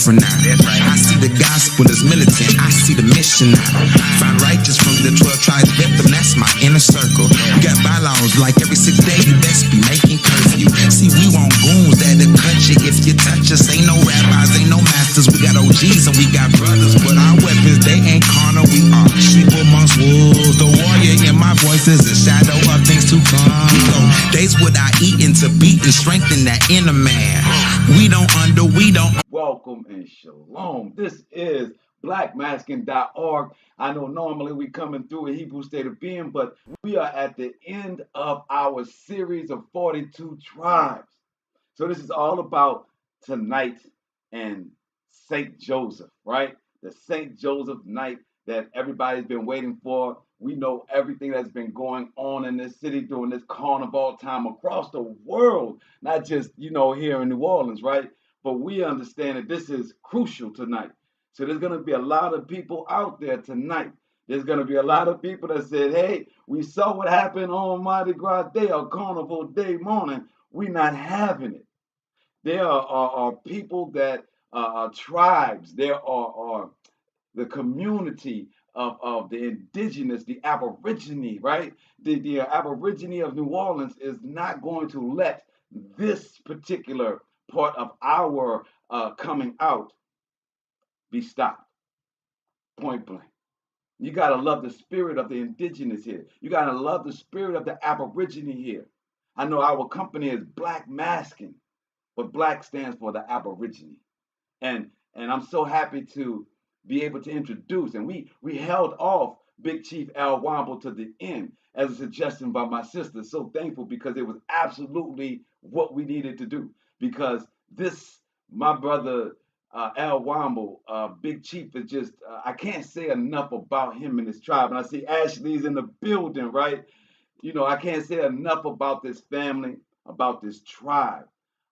different now. I see the gospel as militant, I see the mission now. Find righteous from the 12 tribes, vet them, that's my inner circle. We got bylaws like every 6 days, you best be making curfew. See, we want goons that'll cut you if you touch us. Ain't no rabbis, ain't no masters. We got OGs and we got brothers, but our weapons, they ain't carnal. We are sheep amongst wolves. The warrior in my voice is a shadow of things to come. So days what I eat to beat and strengthen that inner man. We don't. Welcome and shalom. This is blackmasking.org. I know normally we coming through a Hebrew state of being, but we are at the end of our series of 42 tribes. So this is all about tonight and St. Joseph, right? The St. Joseph night that everybody's been waiting for. We know everything that's been going on in this city during this carnival time across the world, not just, here in New Orleans, right? But we understand that this is crucial tonight. So there's going to be a lot of people out there tonight. There's going to be a lot of people that said, hey, we saw what happened on Mardi Gras Day or Carnival Day morning. We're not having it. There are people that are tribes. There are the community of the indigenous, the aborigine, right? The aborigine of New Orleans is not going to let this particular part of our coming out be stopped. Point blank. You got to love the spirit of the indigenous here. You got to love the spirit of the aborigine here. I know our company is Black Masking, but Black stands for the aborigine. And I'm so happy to be able to introduce, and we held off Big Chief Al Womble to the end as a suggestion by my sister. So thankful because it was absolutely what we needed to do. Because my brother Al Womble, Big Chief, is just, I can't say enough about him and his tribe. And I see Ashley's in the building, right? I can't say enough about this family, about this tribe,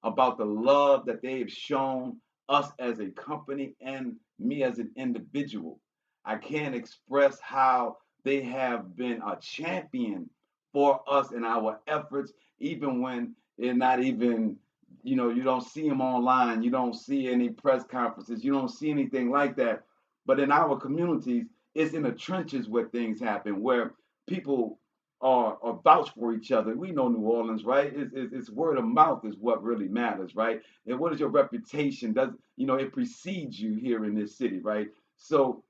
about the love that they've shown us as a company and me as an individual. I can't express how they have been a champion for us in our efforts, even when they're not even, you don't see them online, you don't see any press conferences, you don't see anything like that. But in our communities, it's in the trenches where things happen, where people are vouch for each other. We know New Orleans, right? It's word of mouth is what really matters, right? And what is your reputation? It precedes you here in this city, right? So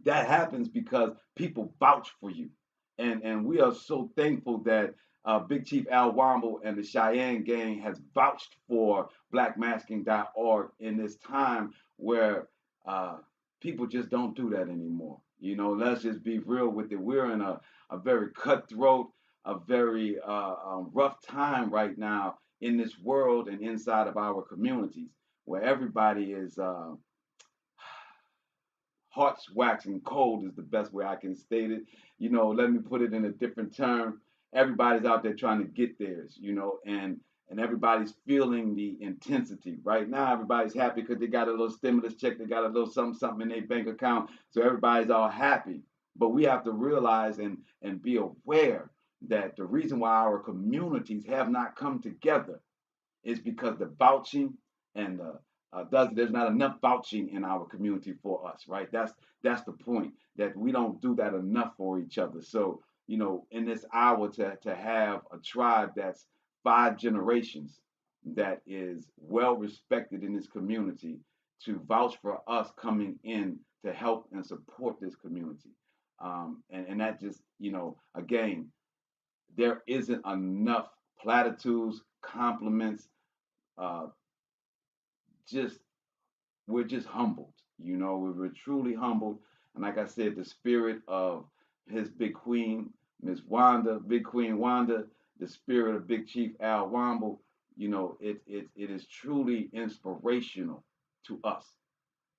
that happens because people vouch for you. And we are so thankful that Big Chief Al Womble and the Cheyenne Gang has vouched for blackmasking.org in this time where people just don't do that anymore. Let's just be real with it. We're in a very cutthroat, a very rough time right now in this world and inside of our communities where everybody is hearts waxing cold is the best way I can state it. Let me put it in a different term. Everybody's out there trying to get theirs, and everybody's feeling the intensity. Right now, everybody's happy because they got a little stimulus check, they got a little something in their bank account, so everybody's all happy. But we have to realize and be aware that the reason why our communities have not come together is because the vouching and there's not enough vouching in our community for us, right? That's the point, that we don't do that enough for each other. So, in this hour to have a tribe that's 5 generations that is well respected in this community to vouch for us coming in to help and support this community. And that just, again, there isn't enough platitudes, compliments, just we're just humbled. We're truly humbled. And like I said, the spirit of his big queen, Miss Wanda, Big Queen Wanda, the spirit of Big Chief Al Womble, it is truly inspirational to us.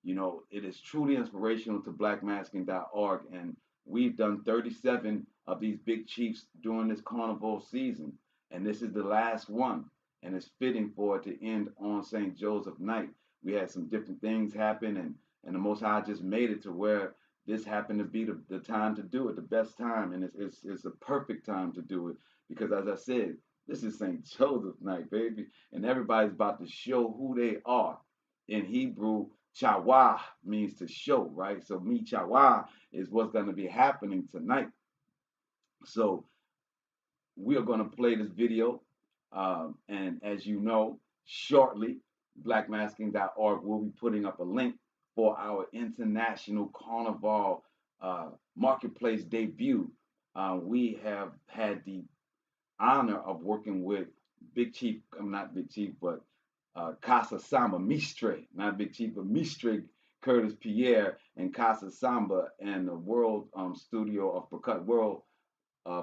It is truly inspirational to blackmasking.org. And we've done 37 of these big chiefs during this carnival season. And this is the last one. And it's fitting for it to end on St. Joseph night. We had some different things happen, and the Most High just made it to where this happened to be the time to do it, the best time, and it's a perfect time to do it because, as I said, this is St. Joseph night, baby, and everybody's about to show who they are in Hebrew Chawa means to show, right? So me Chawa is what's going to be happening tonight. So we are going to play this video. And as you know, shortly, blackmasking.org will be putting up a link for our international carnival marketplace debut. We have had the honor of working with Big Chief, I'm not Big Chief, but Casa Samba Mistre, not Big Chief, but Mistre Curtis Pierre and Casa Samba and the World Studio of World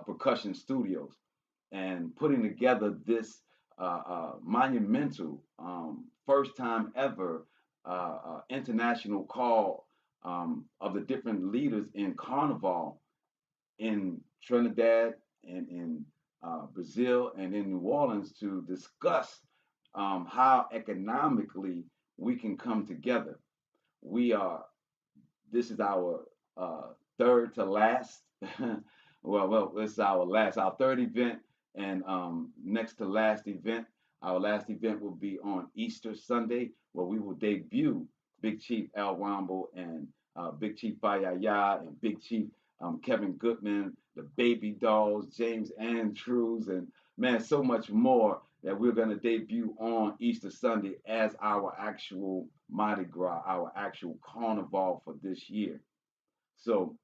Percussion Studios, and putting together this monumental, first time ever international call of the different leaders in Carnival in Trinidad and in Brazil and in New Orleans to discuss how economically we can come together. We are, this is our third to last, well, it's our third event and next to last event. Our last event will be on Easter Sunday, where we will debut Big Chief Al Womble and Big Chief Fayaya and Big Chief Kevin Goodman, the Baby Dolls, James Andrews, and man, so much more that we're going to debut on Easter Sunday as our actual Mardi Gras, our actual carnival for this year. So,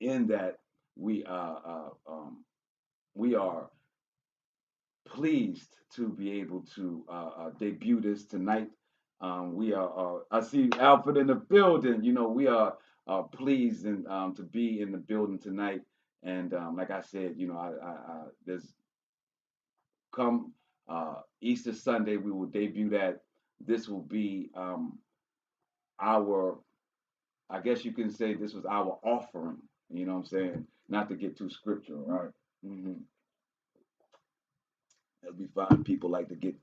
in that, we are pleased to be able to debut this tonight. We are, I see Alfred in the building. You know, we are pleased and to be in the building tonight. And like I said, you know, there's come Easter Sunday, we will debut that. This will be our, I guess you can say this was our offering. You know what I'm saying? Not to get too scriptural, right? As we find people like to get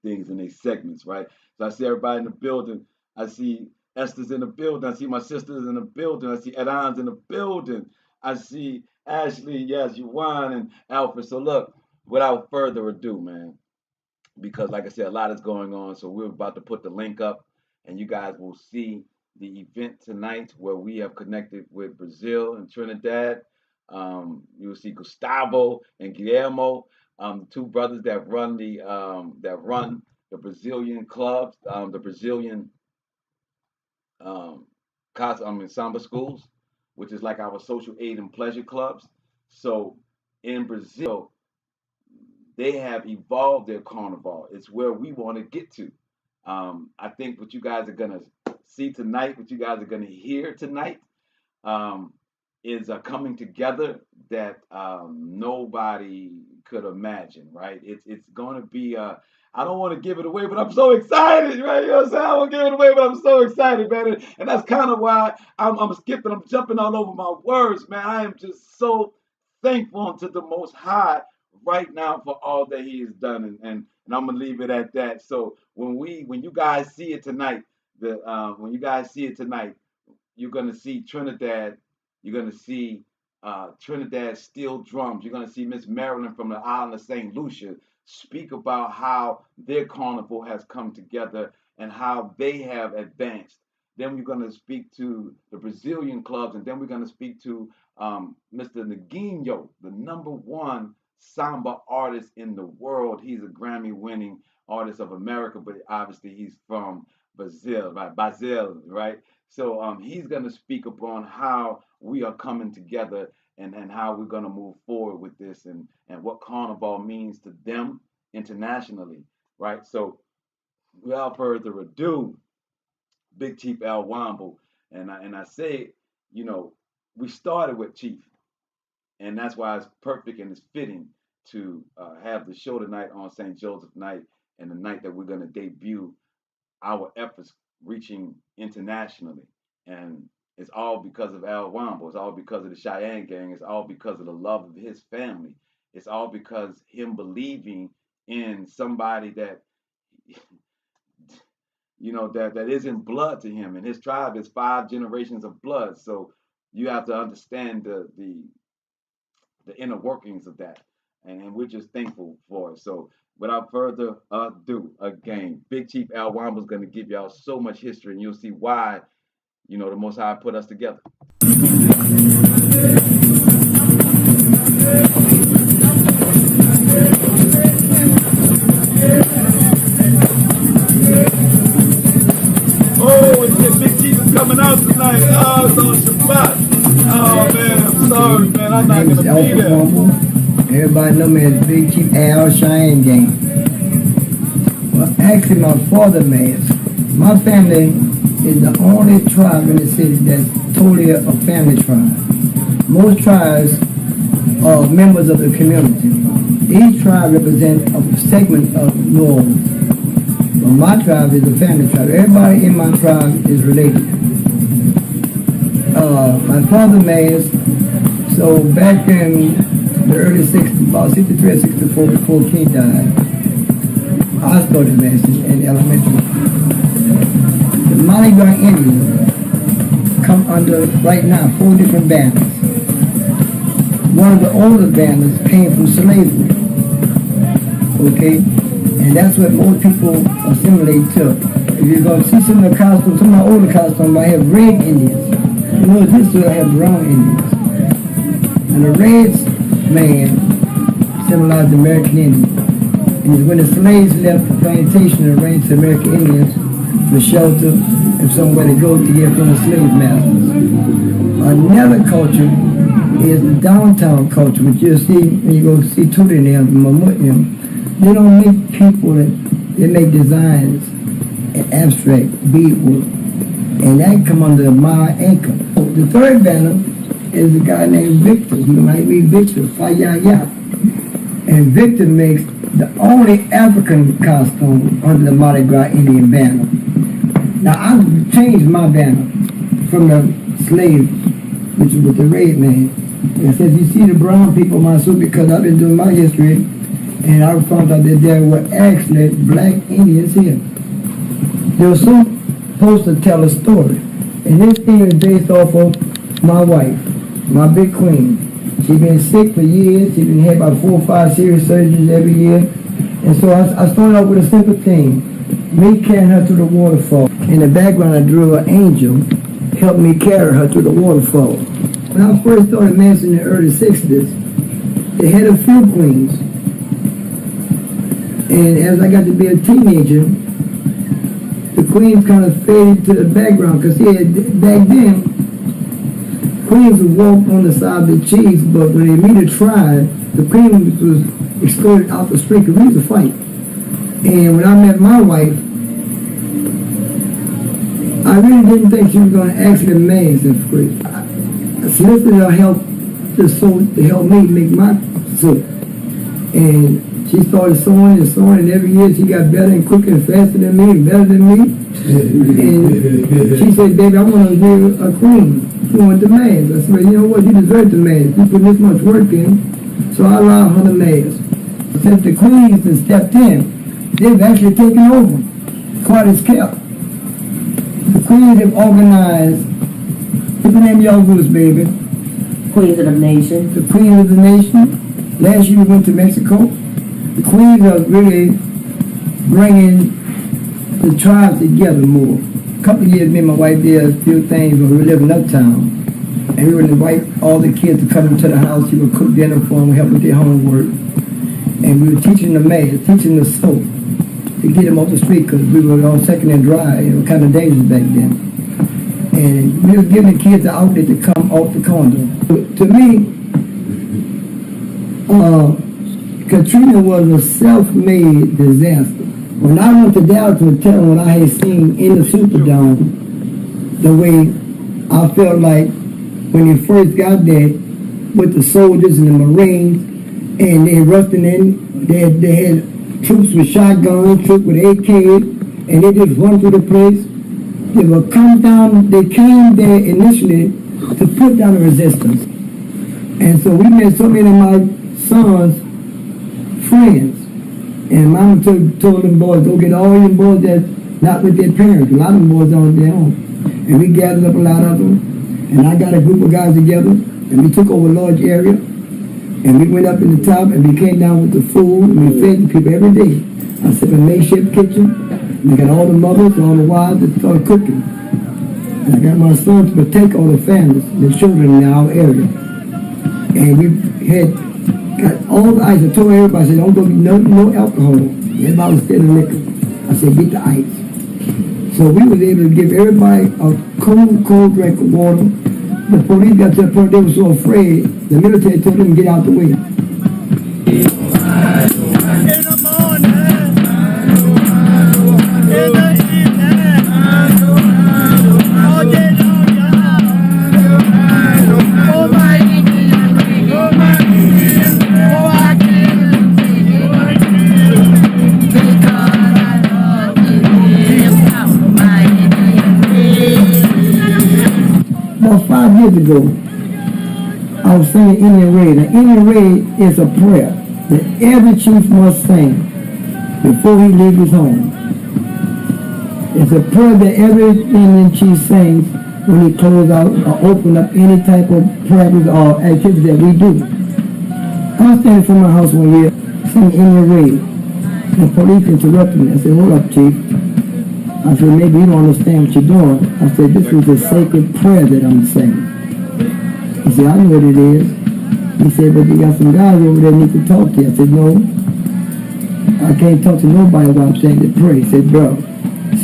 things in these segments, right? So I see everybody in the building. I see Esther's in the building. I see my sisters in the building. I see Edan's in the building. I see Ashley, yes, Yuan and Alfred. So look, without further ado, man, because like I said, a lot is going on. So we're about to put the link up and you guys will see the event tonight where we have connected with Brazil and Trinidad. You'll see Gustavo and Guillermo, two brothers that run the Brazilian clubs, the Brazilian samba schools, which is like our social aid and pleasure clubs. So in Brazil, they have evolved their carnival. It's where we want to get to. I think what you guys are gonna see tonight, what you guys are gonna hear tonight, is a coming together that nobody could imagine, right? It's going to be. I don't want to give it away, but I'm so excited, right? You know what I'm saying? I won't give it away, but I'm so excited, man. And that's kind of why I'm skipping, I'm jumping all over my words, man. I am just so thankful to the Most High right now for all that He has done, and I'm gonna leave it at that. So when you guys see it tonight, when you guys see it tonight, you're gonna see Trinidad. You're gonna see Trinidad steel drums. You're gonna see Miss Marilyn from the island of St. Lucia speak about how their carnival has come together and how they have advanced. Then we're gonna speak to the Brazilian clubs, and then we're gonna speak to Mr. Neguinho, the #1 samba artist in the world. He's a Grammy-winning artist of America, but obviously he's from Brazil, right? Brazil, right? So he's going to speak upon how we are coming together and how we're going to move forward with this and what Carnival means to them internationally, right? So without further ado, Big Chief Al Womble, and I say, you know, we started with Chief, and that's why it's perfect and it's fitting to have the show tonight on St. Joseph night and the night that we're going to debut our efforts reaching internationally. And it's all because of Al Womble. It's all because of the Cheyenne Gang. It's all because of the love of his family. It's all because him believing in somebody that, you know, that isn't blood to him. And his tribe is 5 generations of blood. So you have to understand the inner workings of that. and we're just thankful for it. So without further ado, again, Big Chief Al Womble is going to give y'all so much history, and you'll see why, the Most High put us together. Oh, it's Big Chief is coming out tonight. Oh, it's on Shabbat. Oh, man, I'm sorry, man. I'm not going to be there. Everybody know me as Big Chief Al Cheyenne Gang. Well, actually, my father married. My family is the only tribe in the city that's totally a family tribe. Most tribes are members of the community. Each tribe represents a segment of New Orleans. But my tribe is a family tribe. Everybody in my tribe is related. My father married, so back in the early 60s, about 63 or 64, before King died, I started dancing in elementary. The Mardi Gras Indians come under, right now, 4 different banners. One of the older banners came from slavery, okay? And that's what most people assimilate to. If you're going to see some of the costumes, some of my older costumes, I have red Indians. You know, this year I have brown Indians. And the red man symbolized the American Indian. And when the slaves left the plantation and arranged the American Indians for shelter and somewhere to go to get from the slave masters. Another culture is the downtown culture, which you'll see when you go see Tootie and they don't make people, they make designs and abstract beadwork. And that come under my anchor. The third banner is a guy named Victor. You might read Victor, Fayaya. And Victor makes the only African costume under the Mardi Gras Indian banner. Now I changed my banner from the slave, which is with the red man. And I said, you see the brown people in my suit, because I've been doing my history, and I found out that there were actually black Indians here. They were supposed to tell a story. And this thing is based off of my wife, my big queen. She's been sick for years. She's been had about 4 or 5 serious surgeries every year. And so I started off with a simple thing. Me carrying her through the waterfall. In the background, I drew an angel, helped me carry her through the waterfall. When I first started dancing in the early 60s, they had a few queens. And as I got to be a teenager, the queens kind of faded to the background, because back then, queens would walk on the side of the chiefs, but when they meet a tribe, the queen was escorted out the street because we used to fight. And when I met my wife, I really didn't think she was going to actually marry us at first. I solicited her help to help me make my suit. And she started sewing and every year she got better and quicker and faster than me and better than me. And she said, baby, I want to be a queen. She wanted the mask. I said, well, you know what, you deserve the mask. You put this much work in. So I allowed her the mask. Since the queens have stepped in, they've actually taken over. Quite as kept. The queens have organized, what's the name of y'all groups, baby? Queens of the Nation. The Queens of the Nation. Last year we went to Mexico. The queens are really bringing the tribes together more. A couple of years, me and my wife did a few things when we were living uptown. And we would invite all the kids to come into the house. We would cook dinner for them, help with their homework. And we were teaching the math, teaching the soap to get them off the street, because we were on Second and Dry. It was kind of dangerous back then. And we were giving the kids an outlet to come off the condo. To me, Katrina was a self-made disaster. When I went to Dallas to tell them what I had seen in the Superdome, the way I felt like when they first got there with the soldiers and the Marines, and they rushed in, they had troops with shotguns, troops with AKs, and they just run through the place. They came there initially to put down the resistance. And so we met so many of my son's friends. And Mama told them boys, go get all them boys that's not with their parents. A lot of them boys on their own. And we gathered up a lot of them. And I got a group of guys together. And we took over a large area. And we went up in the top and we came down with the food and we fed the people every day. I set up a makeshift kitchen. We got all the mothers, all the wives that started cooking. And I got my son to protect all the families, the children in our area. And we had got all the ice. I told everybody, I said, don't go get no alcohol. Everybody was stealing liquor. I said, get the ice. So we was able to give everybody a cold drink of water. The police got to the point they were so afraid, the military told them to get out the way. About 5 years ago, I was singing Indian Raid. Now, Indian Raid is a prayer that every chief must sing before he leaves his home. It's a prayer that every Indian chief sings when he closes out or open up any type of practice or activity that we do. I was standing from my house one year singing Indian Raid. The police interrupted me. I said, hold up, chief. I said, maybe you don't understand what you're doing. I said, this is a sacred prayer that I'm saying. He said, I know what it is. He said, but you got some guys over there need to talk to you. I said, no, I can't talk to nobody while I'm saying the prayer. He said, bro,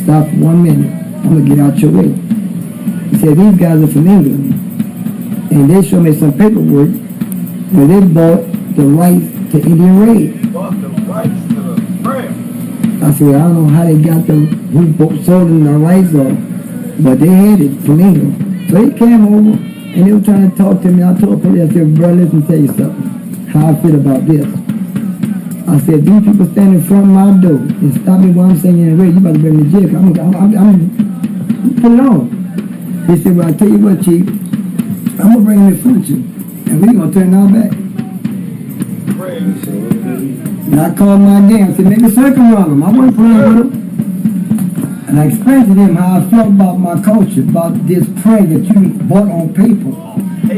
stop for 1 minute. I'm going to get out your way. He said, these guys are from England. And they showed me some paperwork where they bought the rights to Indian Raid. Bought the rights to the prayer. I said, I don't know how they got them, who sold them the rights off, but they had it from England. So they came over and they were trying to talk to me. I told the police, I said, bro, listen, tell you something, how I feel about this. I said, these people stand in front of my door and stop me while I'm singing in the radio, you better bring me to jail. I'm put it on. He said, well, I tell you what, chief, I'm going to bring them in front of you, and we're going to turn our back. And I called my gang. I said, make a circle around them. I wasn't playing with them. And I explained to them how I felt about my culture, about this prayer that you bought on paper.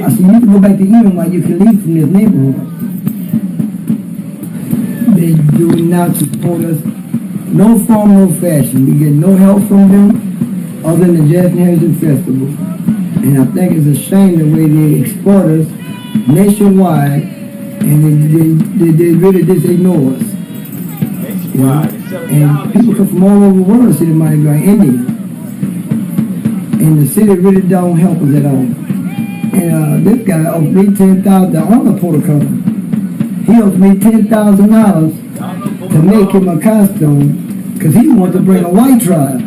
I said, you need to go back to England while you can leave from this neighborhood. They do not support us. No form, no fashion. We get no help from them other than the Jazz and Heritage Festival. And I think it's a shame the way they exploit us nationwide. And they really just ignore us. You know? And people come from all over the world to see the Mardi Gras Indians. And the city really don't help us at all. And this guy offered me $10,000 on the Porter Company. He offered me $10,000 to make him a costume because he wanted to bring a white tribe.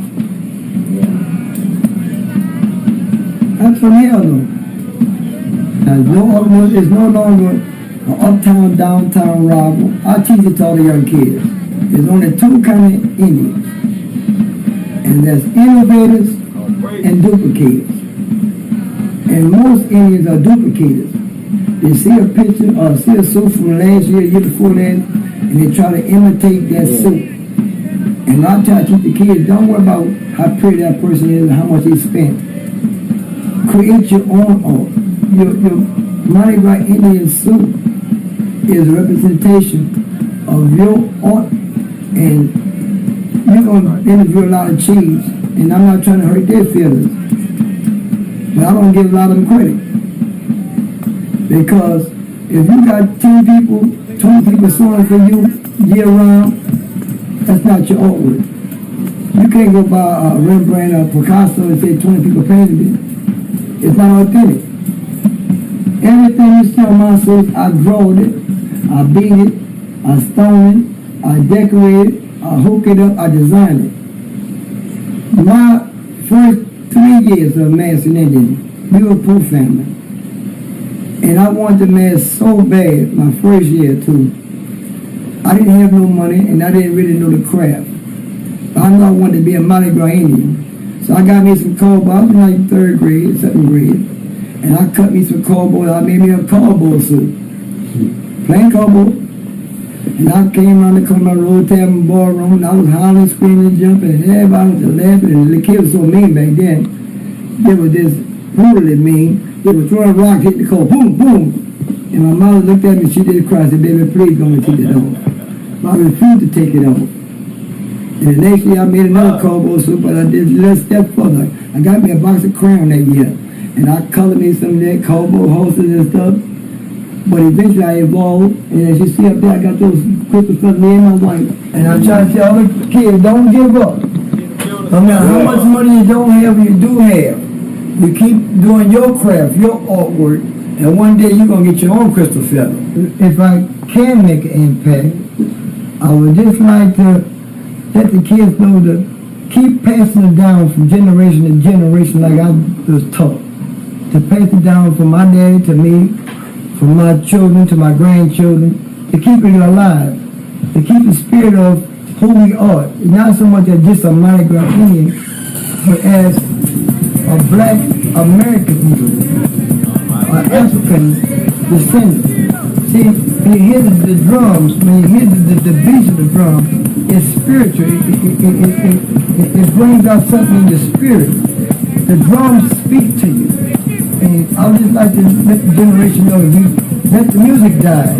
That's from hell, though. There's no longer an uptown, downtown rival. I teach it to all the young kids. There's only two kind of Indians. And there's innovators and duplicators. And most Indians are duplicators. They see a picture or see a suit from last year, year before that, and they try to imitate that suit. And I try to teach the kids, don't worry about how pretty that person is and how much he spent. Create your own art. Your Mardi Gras Indian suit is a representation of your art, and you're going to interview a lot of chiefs, and I'm not trying to hurt their feelings, but I don't give a lot of them credit, because if you got 10 people, 20 people sewing for you year round, that's not your artwork. You can't go buy a Rembrandt or Picasso and say 20 people painted it. It's not authentic. Everything you see on my suit, I drawed it, I beat it, I stone it, I decorate it, I hook it up, I design it. My first 3 years of Master Indian, we were a poor family. And I wanted to mask so bad my first year too. I didn't have no money and I didn't really know the craft. But I knew I wanted to be a Mardi Gras Indian. So I got me some cardboard. I was in like 3rd grade, 2nd grade. And I cut me some cardboard. I made me a cardboard suit. Plain cardboard. And I came around the corner of the road tavern ballroom, and I was hollering, screaming, and jumping, and everybody was laughing, and the kids were so mean back then. They were just brutally mean. They were throwing rocks, hit the car, boom, boom. And my mother looked at me, she did cry, said, baby, please don't take it off. But I refused to take it off. And the next year I made another cowboy suit, but I did a little step further. I got me a box of crayon that year. And I colored me some of that cowboy horses and stuff. But eventually I evolved, and as you see up there, I got those crystals for me and my wife. And I try to tell all the kids, don't give up. No matter how much money you don't have, you do have. You keep doing your craft, your artwork, and one day you're going to get your own crystal feather. If I can make an impact, I would just like to let the kids know to keep passing it down from generation to generation like I was taught. To pass it down from my daddy to me, from my children to my grandchildren, to keep it alive, to keep the spirit of who we are, not so much as just a monogram Indian, but as a black American Indian, an African descendant. See, when you hear the drums, when you hear the beats of the drums, it's spiritual. It brings out something in your spirit. The drums speak to you. And I would just like to let the generation know, if you let the music die,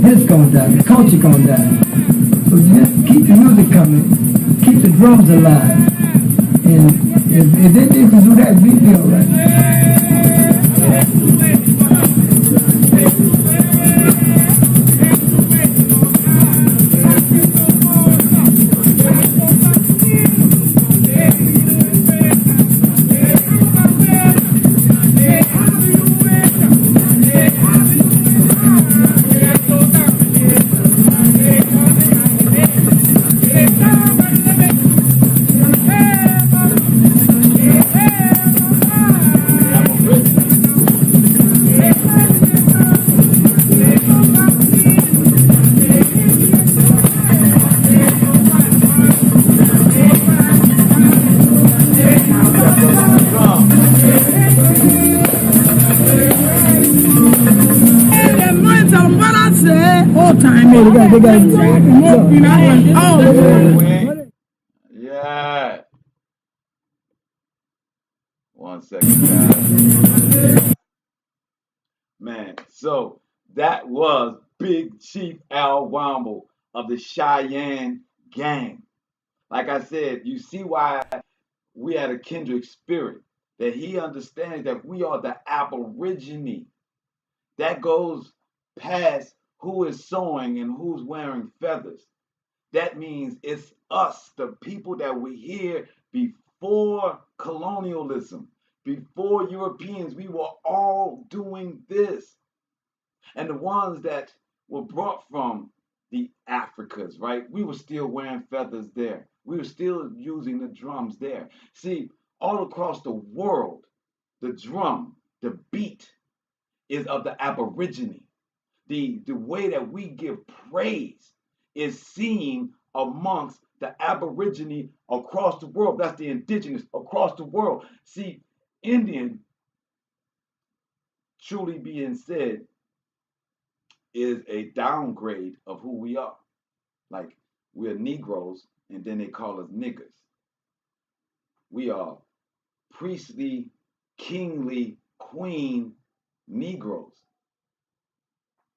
this gonna die, the culture gonna die. So just keep the music coming, keep the drums alive. And if they can do that, we'll be all right. Yeah. 1 second, guys. Man, so that was Big Chief Al Womble of the Cheyenne Gang. Like I said, you see why we had a kindred spirit, that he understands that we are the aborigine. That goes past who is sewing and who's wearing feathers. That means it's us, the people that were here before colonialism, before Europeans. We were all doing this. And the ones that were brought from the Africas, right? We were still wearing feathers there. We were still using the drums there. See, all across the world, the drum, the beat is of the aborigine. The way that we give praise is seen amongst the aborigine across the world. That's the indigenous across the world. See, Indian, truly being said, is a downgrade of who we are. Like, we're Negroes, and then they call us niggers. We are priestly, kingly, queen Negroes,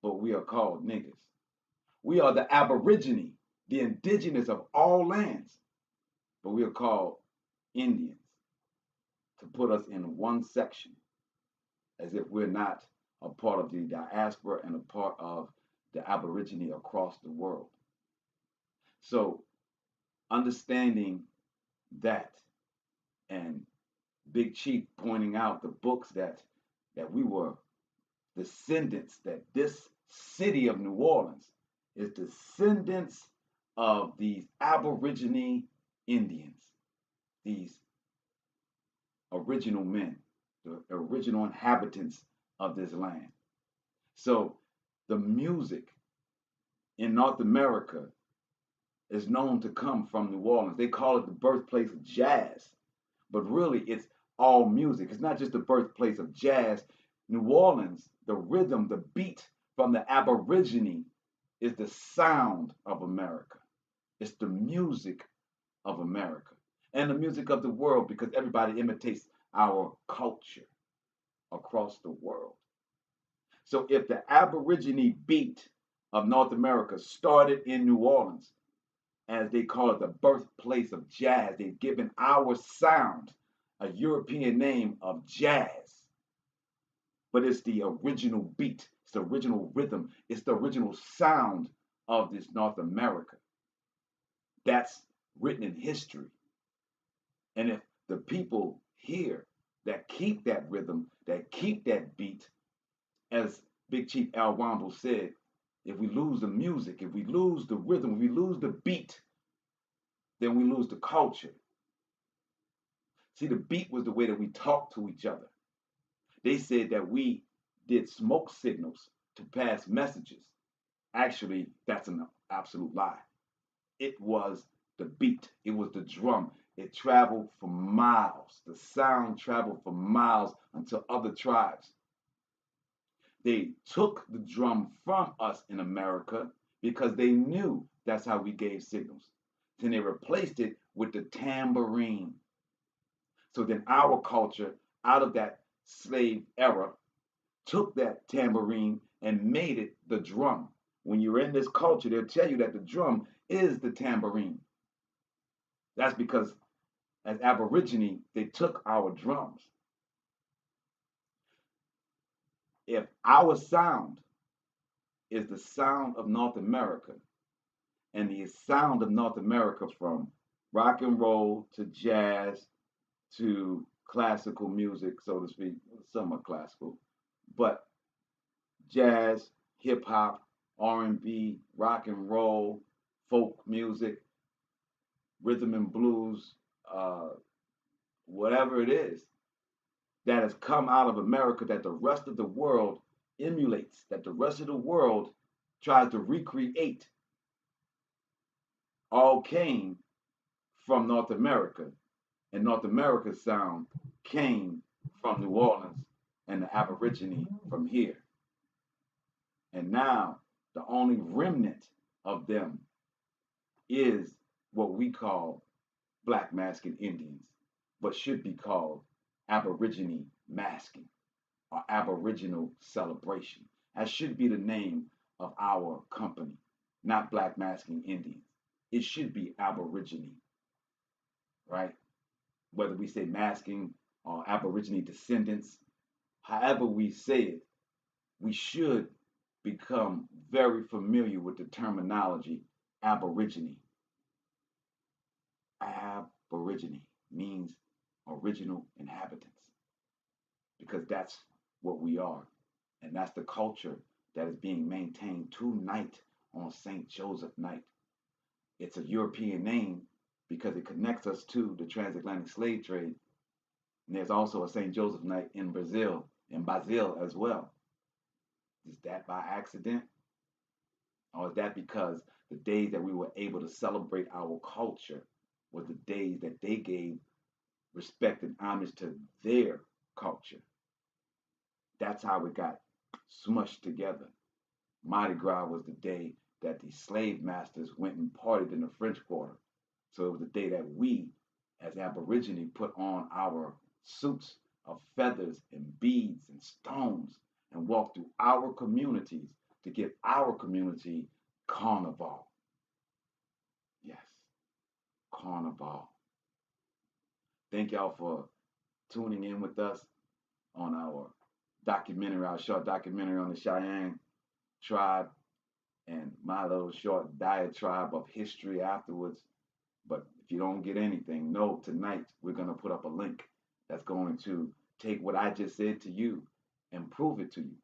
but we are called niggers. We are the aborigine, the indigenous of all lands, but we are called Indians, to put us in one section, as if we're not a part of the diaspora and a part of the aborigine across the world. So understanding that, and Big Chief pointing out the books that we were descendants, that this city of New Orleans is descendants of these aborigine Indians, these original men, the original inhabitants of this land. So the music in North America is known to come from New Orleans. They call it the birthplace of jazz, but really it's all music. It's not just the birthplace of jazz. New Orleans, the rhythm, the beat from the aborigine is the sound of America. It's the music of America and the music of the world, because everybody imitates our culture across the world. So if the Aborigine beat of North America started in New Orleans, as they call it, the birthplace of jazz, they've given our sound a European name of jazz. But it's the original beat, it's the original rhythm, it's the original sound of this North America. That's written in history. And if the people here that keep that rhythm, that keep that beat, as Big Chief Al Womble said, if we lose the music, if we lose the rhythm, if we lose the beat, then we lose the culture. See, the beat was the way that we talked to each other. They said that we did smoke signals to pass messages. Actually, that's an absolute lie. It was the beat, it was the drum. It traveled for miles. The sound traveled for miles until other tribes. They took the drum from us in America because they knew that's how we gave signals. Then they replaced it with the tambourine. So then our culture, out of that slave era, took that tambourine and made it the drum. When you're in this culture, they'll tell you that the drum is the tambourine. That's because as Aborigine, they took our drums. If our sound is the sound of North America, and the sound of North America from rock and roll to jazz to classical music, so to speak, somewhat classical, but jazz, hip hop, R&B, rock and roll, folk music, rhythm and blues, whatever it is that has come out of America that the rest of the world emulates, that the rest of the world tries to recreate, all came from North America. And North America's sound came from New Orleans and the Aborigine from here. And now the only remnant of them is what we call Black masking Indians, but should be called Aborigine masking or Aboriginal celebration. That should be the name of our company, not Black masking Indians. It should be Aborigine, right? Whether we say masking or Aborigine descendants, however we say it, we should become very familiar with the terminology Aborigine. Aborigine means original inhabitants, because that's what we are. And that's the culture that is being maintained tonight on St. Joseph Night. It's a European name because it connects us to the transatlantic slave trade. And there's also a St. Joseph Night in Brazil as well. Is that by accident? Or is that because the days that we were able to celebrate our culture were the days that they gave respect and homage to their culture? That's how it got smushed together. Mardi Gras was the day that the slave masters went and partied in the French Quarter. So it was the day that we, as Aborigine, put on our suits of feathers and beads and stones and walked through our communities to give our community carnival. Yes, carnival. Thank y'all for tuning in with us on our documentary, our short documentary on the Cheyenne tribe and my little short diatribe of history afterwards. But if you don't get anything, know tonight we're going to put up a link that's going to take what I just said to you and prove it to you.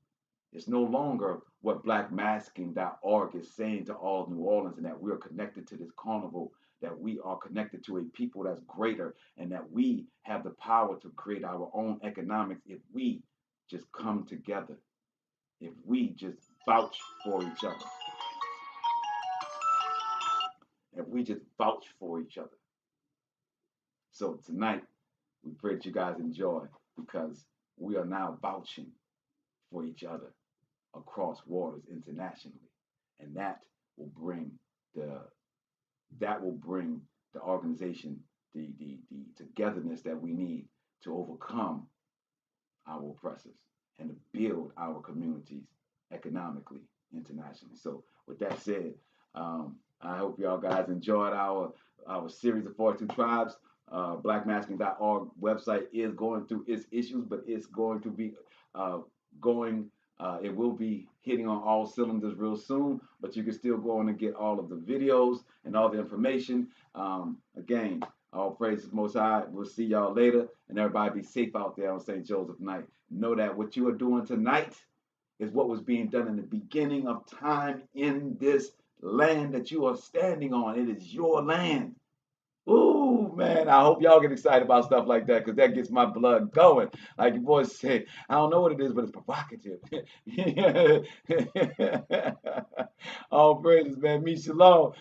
It's no longer what blackmasking.org is saying to all of New Orleans, and that we're connected to this carnival, that we are connected to a people that's greater, and that we have the power to create our own economics if we just come together, if we just vouch for each other. If we just vouch for each other. So tonight, we pray that you guys enjoy, because we are now vouching for each other across waters internationally. And that will bring the organization, the togetherness that we need to overcome our oppressors and to build our communities economically, internationally. So with that said, I hope y'all guys enjoyed our series of 42 Tribes. Blackmasking.org website is going through its issues, but it's going to be going. It will be hitting on all cylinders real soon, but you can still go on and get all of the videos and all the information. Again, all praises Most High. We'll see y'all later, and everybody be safe out there on St. Joseph night. Know that what you are doing tonight is what was being done in the beginning of time in this land that you are standing on. It is your land. Ooh, man, I hope y'all get excited about stuff like that because that gets my blood going. Like your boys say, I don't know what it is, but it's provocative. All praises, man. Me shalom.